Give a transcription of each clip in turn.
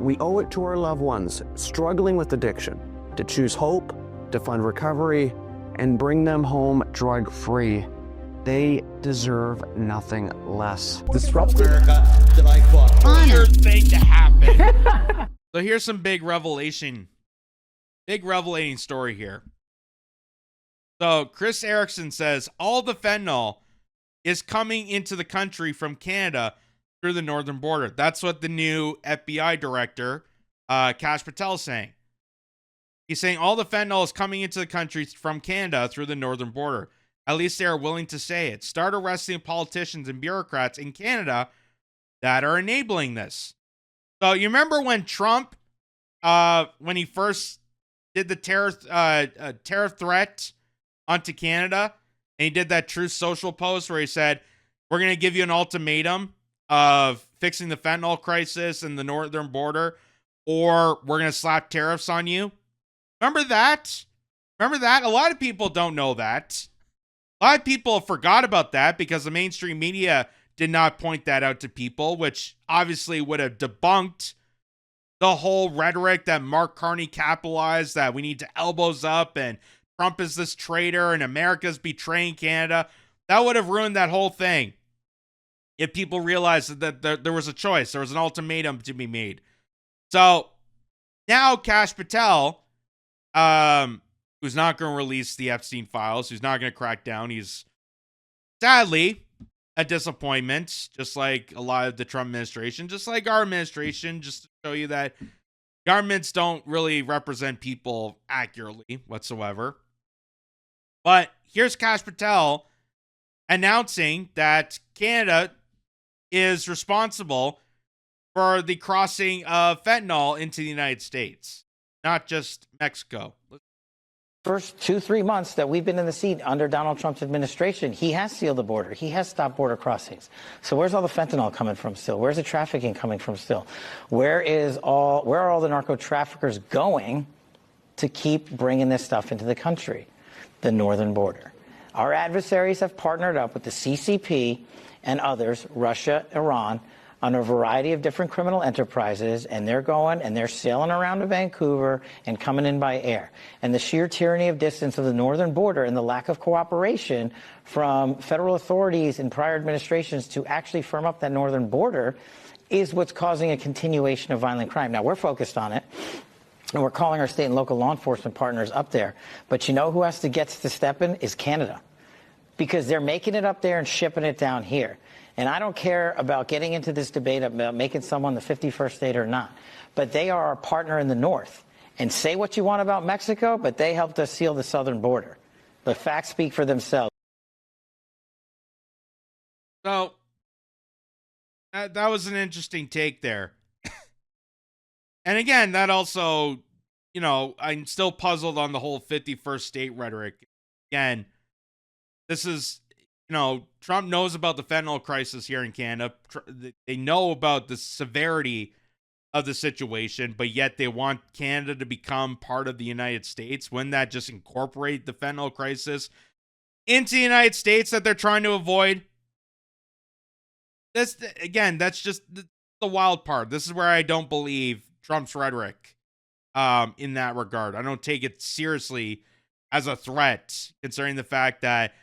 We owe it to our loved ones struggling with addiction to choose hope, to fund recovery, and bring them home drug-free. They deserve nothing less. Disruptive America that I fought. Weird thing to happen. So here's some big revelating story here. So Chris Erickson says all the fentanyl is coming into the country from Canada through the northern border. That's what the new FBI director, Kash Patel, is saying. He's saying all the fentanyl is coming into the country from Canada through the northern border. At least they are willing to say it. Start arresting politicians and bureaucrats in Canada that are enabling this. So you remember when Trump, when he first did the tariff threat onto Canada, and he did that Truth Social post where he said, we're going to give you an ultimatum of fixing the fentanyl crisis in the northern border, or we're going to slap tariffs on you. Remember that? A lot of people don't know that. A lot of people forgot about that because the mainstream media did not point that out to people, which obviously would have debunked the whole rhetoric that Mark Carney capitalized, that we need to elbows up and Trump is this traitor and America's betraying Canada. That would have ruined that whole thing if people realized that there was a choice. There was an ultimatum to be made. So now Kash Patel, who's not going to release the Epstein files, who's not going to crack down, he's sadly a disappointment, just like a lot of the Trump administration, just like our administration, just to show you that governments don't really represent people accurately whatsoever. But here's Kash Patel announcing that Canada is responsible for the crossing of fentanyl into the United States, not just Mexico. First 2-3 months that we've been in the seat under Donald Trump's administration, he has sealed the border. He has stopped border crossings. So where's all the fentanyl coming from still? Where's the trafficking coming from still? Where are all the narco traffickers going to keep bringing this stuff into the country? The northern border. Our adversaries have partnered up with the CCP and others, Russia, Iran, on a variety of different criminal enterprises, and they're going and they're sailing around to Vancouver and coming in by air. And the sheer tyranny of distance of the northern border and the lack of cooperation from federal authorities in prior administrations to actually firm up that northern border is what's causing a continuation of violent crime. Now, we're focused on it, and we're calling our state and local law enforcement partners up there. But you know who has to get to step in is Canada, because they're making it up there and shipping it down here. And I don't care about getting into this debate about making someone the 51st state or not, but they are our partner in the north. And say what you want about Mexico, but they helped us seal the southern border. The facts speak for themselves. So that was an interesting take there. And again, that also, you know, I'm still puzzled on the whole 51st state rhetoric. Again, this is, you know, Trump knows about the fentanyl crisis here in Canada. They know about the severity of the situation, but yet they want Canada to become part of the United States. Wouldn't that just incorporate the fentanyl crisis into the United States that they're trying to avoid? That's just the wild part. This is where I don't believe Trump's rhetoric in that regard. I don't take it seriously as a threat, considering the fact that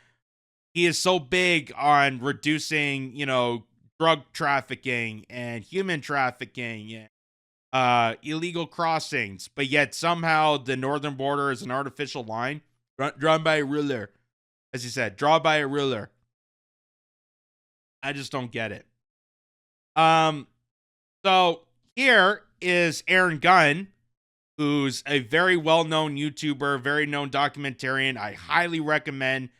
he is so big on reducing, you know, drug trafficking and human trafficking and illegal crossings, but yet somehow the northern border is an artificial line drawn by a ruler, as he said, drawn by a ruler. I just don't get it. So here is Aaron Gunn, who's a very well-known YouTuber, very known documentarian. I highly recommend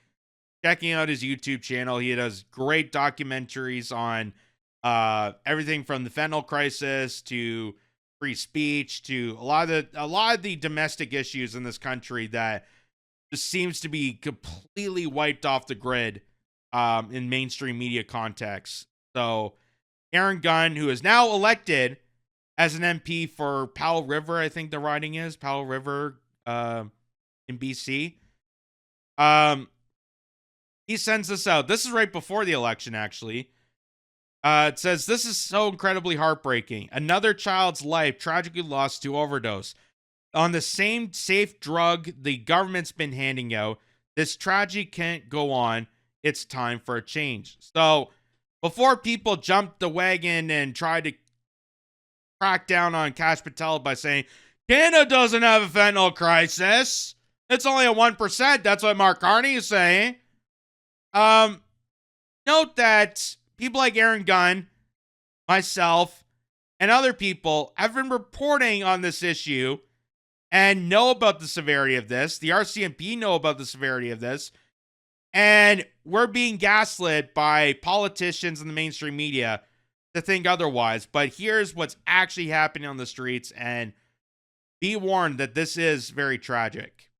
checking out his YouTube channel. He does great documentaries on everything from the fentanyl crisis to free speech to a lot of the domestic issues in this country that just seems to be completely wiped off the grid in mainstream media context. So Aaron Gunn, who is now elected as an MP for Powell River, I think the riding is Powell River in BC. He sends this out. This is right before the election, actually. It says, this is so incredibly heartbreaking. Another child's life tragically lost to overdose on the same safe drug the government's been handing out. This tragedy can't go on. It's time for a change. So before people jumped the wagon and tried to crack down on Kash Patel by saying, Canada doesn't have a fentanyl crisis, it's only a 1%. That's what Mark Carney is saying. Note that people like Aaron Gunn, myself, and other people have been reporting on this issue and know about the severity of this. The RCMP know about the severity of this. And we're being gaslit by politicians and the mainstream media to think otherwise. But here's what's actually happening on the streets, and be warned that this is very tragic.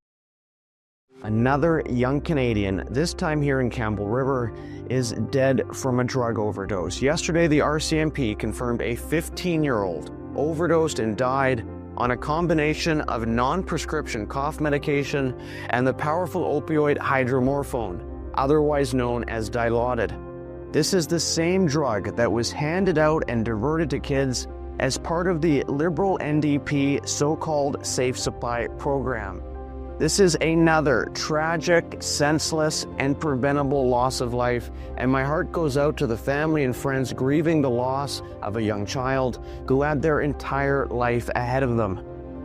Another young Canadian, this time here in Campbell River, is dead from a drug overdose. Yesterday, the RCMP confirmed a 15-year-old overdosed and died on a combination of non-prescription cough medication and the powerful opioid hydromorphone, otherwise known as Dilaudid. This is the same drug that was handed out and diverted to kids as part of the Liberal NDP so-called Safe Supply program. This is another tragic, senseless, and preventable loss of life, and my heart goes out to the family and friends grieving the loss of a young child who had their entire life ahead of them.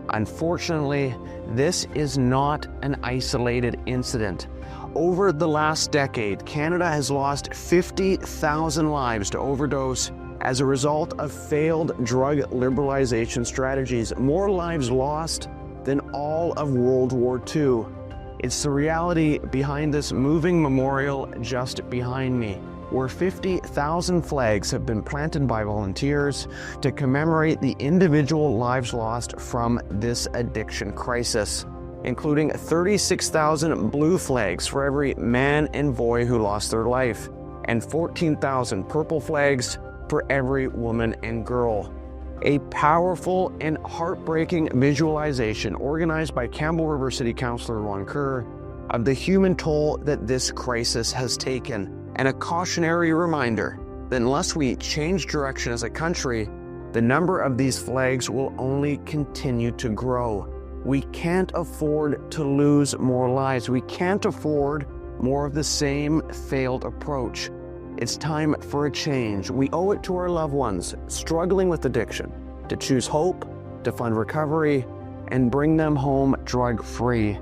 Unfortunately, this is not an isolated incident. Over the last decade, Canada has lost 50,000 lives to overdose as a result of failed drug liberalization strategies. More lives lost than all of World War II. It's the reality behind this moving memorial just behind me, where 50,000 flags have been planted by volunteers to commemorate the individual lives lost from this addiction crisis, including 36,000 blue flags for every man and boy who lost their life, and 14,000 purple flags for every woman and girl. A powerful and heartbreaking visualization organized by Campbell River City Councillor Ron Kerr of the human toll that this crisis has taken, and a cautionary reminder that unless we change direction as a country, the number of these flags will only continue to grow. We can't afford to lose more lives. We can't afford more of the same failed approach. It's time for a change. We owe it to our loved ones struggling with addiction to choose hope, to fund recovery, and bring them home drug-free.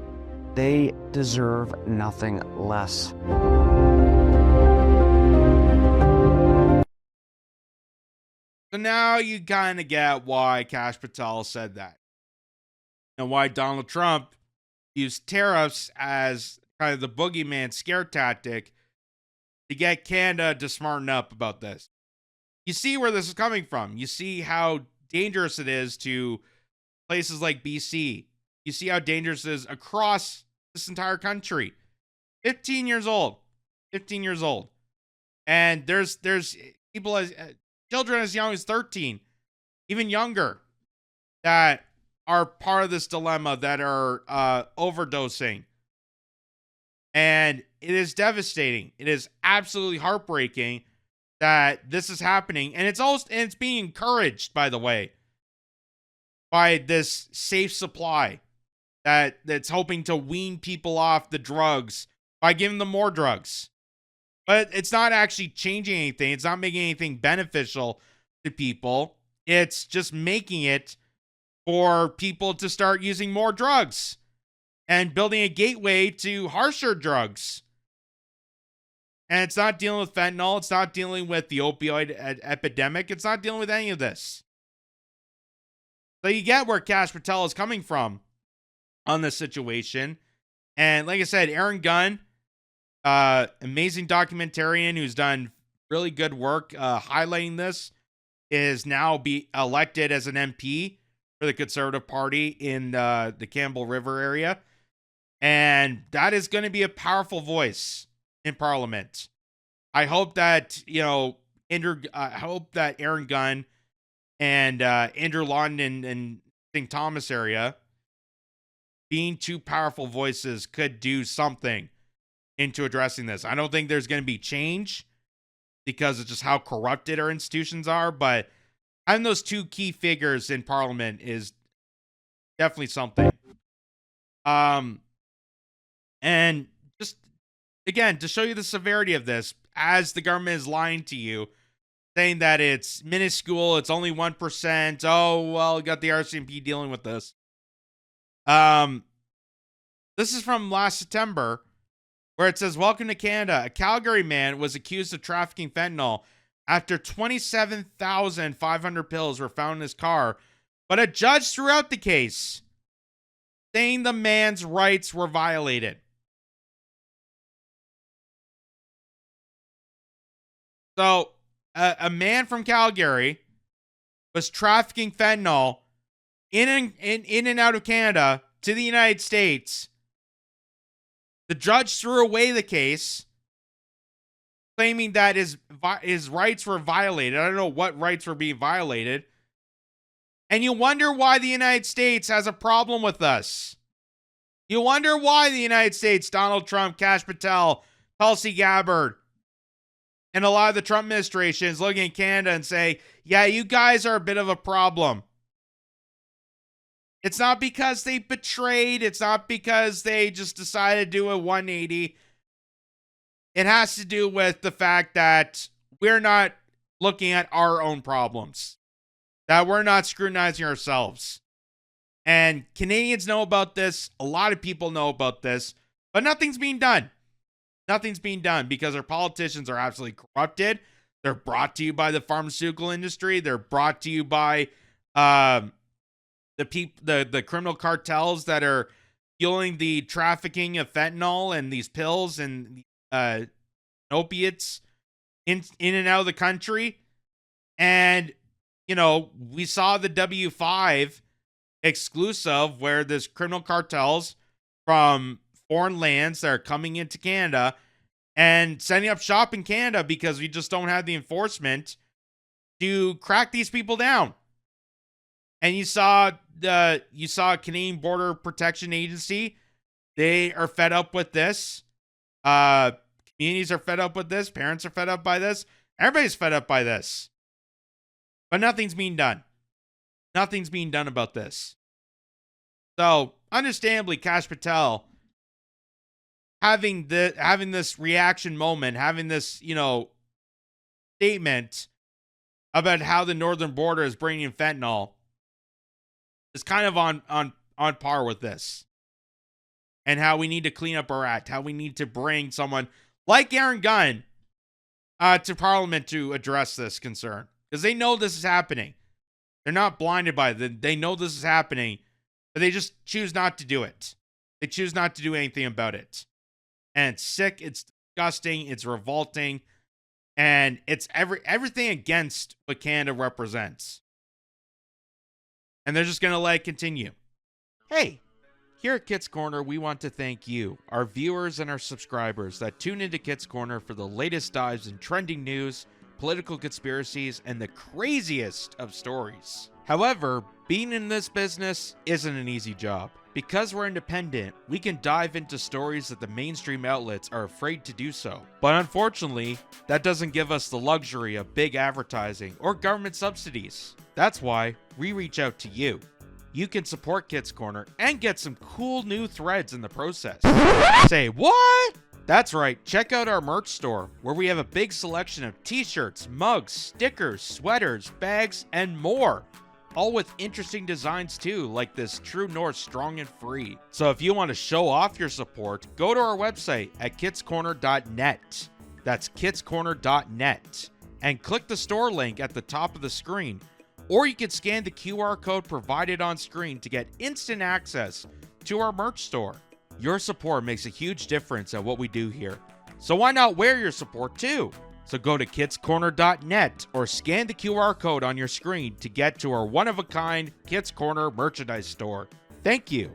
They deserve nothing less. So now you kind of get why Kash Patel said that, and why Donald Trump used tariffs as kind of the boogeyman scare tactic to get Canada to smarten up about this. You see where this is coming from. You see how dangerous it is to places like BC. You see how dangerous it is across this entire country. 15 years old. 15 years old. And there's people children as young as 13, even younger, that are part of this dilemma, that are overdosing. And it is devastating. It is absolutely heartbreaking that this is happening. And it's being encouraged, by the way, by this safe supply that's hoping to wean people off the drugs by giving them more drugs. But it's not actually changing anything. It's not making anything beneficial to people. It's just making it for people to start using more drugs and building a gateway to harsher drugs. And it's not dealing with fentanyl. It's not dealing with the opioid epidemic. It's not dealing with any of this. So you get where Kash Patel is coming from on this situation. And like I said, Aaron Gunn, amazing documentarian who's done really good work highlighting this, is now be elected as an MP for the Conservative Party in the Campbell River area. And that is going to be a powerful voice in Parliament. I hope that, I hope that Aaron Gunn and Andrew London and St. Thomas area, being two powerful voices, could do something into addressing this. I don't think there's going to be change because of just how corrupted our institutions are. But having those two key figures in Parliament is definitely something. And just, again, to show you the severity of this, as the government is lying to you, saying that it's minuscule, it's only 1%. Oh, well, got the RCMP dealing with this. This is from last September, where it says, "Welcome to Canada. A Calgary man was accused of trafficking fentanyl after 27,500 pills were found in his car, but a judge threw out the case, saying the man's rights were violated." So, a man from Calgary was trafficking fentanyl in and out of Canada to the United States. The judge threw away the case, claiming that his rights were violated. I don't know what rights were being violated. And you wonder why the United States has a problem with us. You wonder why the United States, Donald Trump, Kash Patel, Tulsi Gabbard, and a lot of the Trump administration is looking at Canada and say, yeah, you guys are a bit of a problem. It's not because they betrayed. It's not because they just decided to do a 180. It has to do with the fact that we're not looking at our own problems, that we're not scrutinizing ourselves. And Canadians know about this. A lot of people know about this, but nothing's being done. Nothing's being done because our politicians are absolutely corrupted. They're brought to you by the pharmaceutical industry. They're brought to you by the criminal cartels that are fueling the trafficking of fentanyl and these pills and opiates in and out of the country. And, you know, we saw the W5 exclusive where there's criminal cartels from foreign lands that are coming into Canada and setting up shop in Canada because we just don't have the enforcement to crack these people down. And you saw Canadian Border Protection Agency. They are fed up with this. Communities are fed up with this. Parents are fed up by this. Everybody's fed up by this. But nothing's being done. Nothing's being done about this. So, understandably, Kash Patel having this reaction moment, having this, statement about how the northern border is bringing fentanyl is kind of on par with this. And how we need to clean up our act, how we need to bring someone like Aaron Gunn to Parliament to address this concern. Because they know this is happening. They're not blinded by it. They know this is happening, but they just choose not to do it. They choose not to do anything about it. And it's sick, it's disgusting, it's revolting, and it's everything against what Canada represents. And they're just going to let it continue. Hey, here at Kitz Corner, we want to thank you, our viewers and our subscribers that tune into Kitz Corner for the latest dives in trending news, political conspiracies, and the craziest of stories. However, being in this business isn't an easy job. Because we're independent, we can dive into stories that the mainstream outlets are afraid to do so. But unfortunately, that doesn't give us the luxury of big advertising or government subsidies. That's why we reach out to you. You can support Kitz Corner and get some cool new threads in the process. Say what? That's right, check out our merch store, where we have a big selection of t-shirts, mugs, stickers, sweaters, bags, and more. All with interesting designs too, like this True North Strong and Free. So if you want to show off your support, go to our website at kitzcorner.net. That's kitzcorner.net. And click the store link at the top of the screen. Or you can scan the QR code provided on screen to get instant access to our merch store. Your support makes a huge difference at what we do here. So why not wear your support too? So go to kitzcorner.net or scan the QR code on your screen to get to our one-of-a-kind Kitz Corner merchandise store. Thank you.